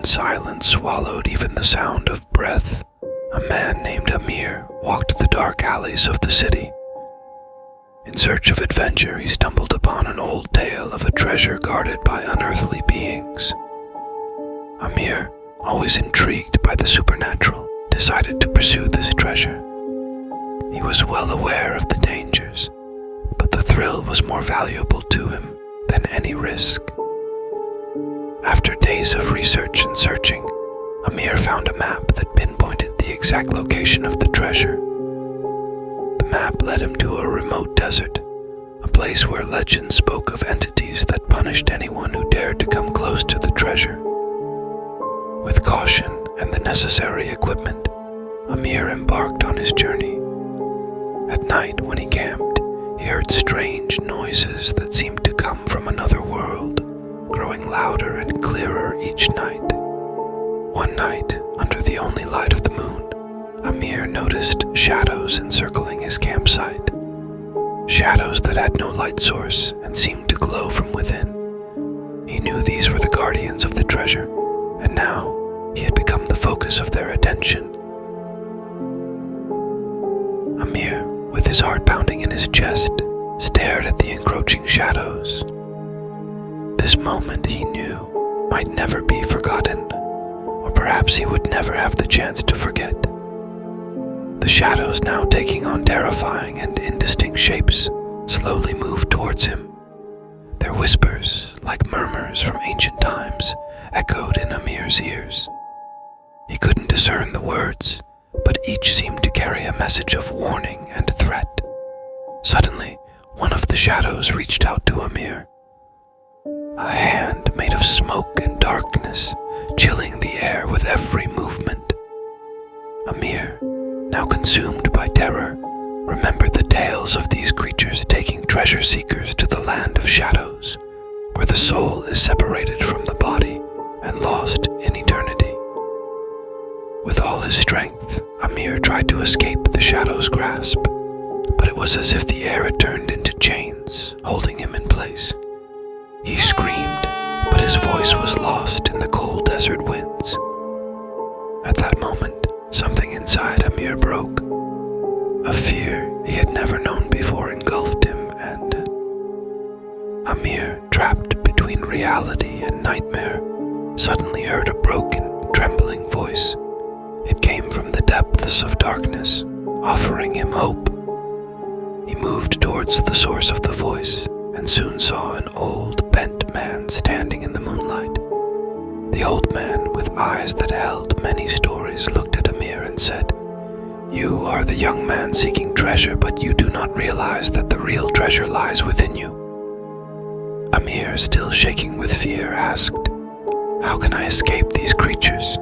when silence swallowed even the sound of breath, a man named Amir walked the dark alleys of the city. In search of adventure, he stumbled upon an old tale of a treasure guarded by unearthly beings. Amir, always intrigued by the supernatural, decided to pursue this treasure. He was well aware of the dangers, but the thrill was more valuable to him than any risk. After days of research and searching, Amir found a map that pinpointed the exact location of the treasure. The map led him to a remote desert, a place where legends spoke of entities that punished anyone who dared to come close to the treasure. With caution and the necessary equipment, Amir embarked on his journey. At night, when he camped, he heard strange noises that seemed to come from another world, growing louder and clearer each night. One night, under the only light of the moon, Amir noticed shadows encircling his campsite. Shadows that had no light source and seemed to glow from within. He knew these were the guardians of the treasure, and now he had become the focus of their attention. Amir, with his heart pounding in his chest, stared at the encroaching shadows. This moment, he knew, might never be forgotten, or perhaps he would never have the chance to forget. The shadows, now taking on terrifying and indistinct shapes, slowly moved towards him. Their whispers, like murmurs from ancient times, echoed in Amir's ears. He couldn't discern the words, but each seemed to carry a message of warning and threat. Suddenly, one of the shadows reached out to Amir. A hand made of smoke and darkness, chilling the air with every movement. Amir, now consumed by terror, remembered the tales of these creatures taking treasure seekers to the land of shadows, where the soul is separated from the body and lost in eternity. With all his strength, Amir tried to escape the shadow's grasp, but it was as if the air had turned into chains, holding him in place. He screamed, but his voice was lost in the cold desert winds. At that moment, something inside Amir broke. A fear he had never known before engulfed him, and Amir, trapped between reality and nightmare, suddenly heard a broken, trembling voice. It came from the depths of darkness, offering him hope. He moved towards the source of the voice, and soon saw an old, bent man standing in the moonlight. The old man, with eyes that held many stories, looked at Amir and said, "You are the young man seeking treasure, but you do not realize that the real treasure lies within you." Amir, still shaking with fear, asked, "How can I escape these creatures?"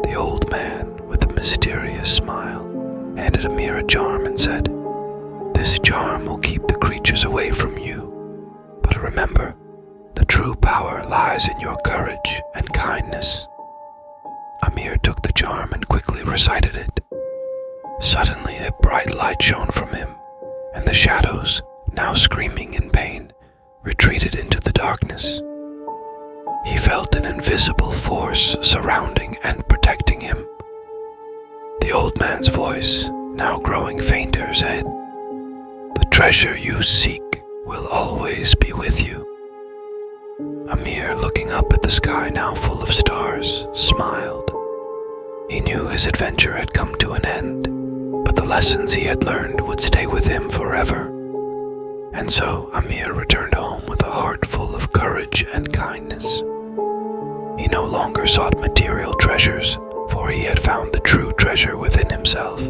The old man, with a mysterious smile, handed Amir a charm and said, "This charm will keep the creatures away from you. But remember, the true power lies in your courage and kindness." Amir took the charm and quickly recited it. Suddenly a bright light shone from him, and the shadows, now screaming in pain, retreated into the darkness. He felt an invisible force surrounding and protecting him. The old man's voice, now growing fainter, said, "The treasure you seek will always be with you." Amir, looking up at the sky now full of stars, smiled. He knew his adventure had come to an end, but the lessons he had learned would stay with him forever. And so Amir returned home with a heart full of courage and kindness. He no longer sought material treasures, for he had found the true treasure within himself.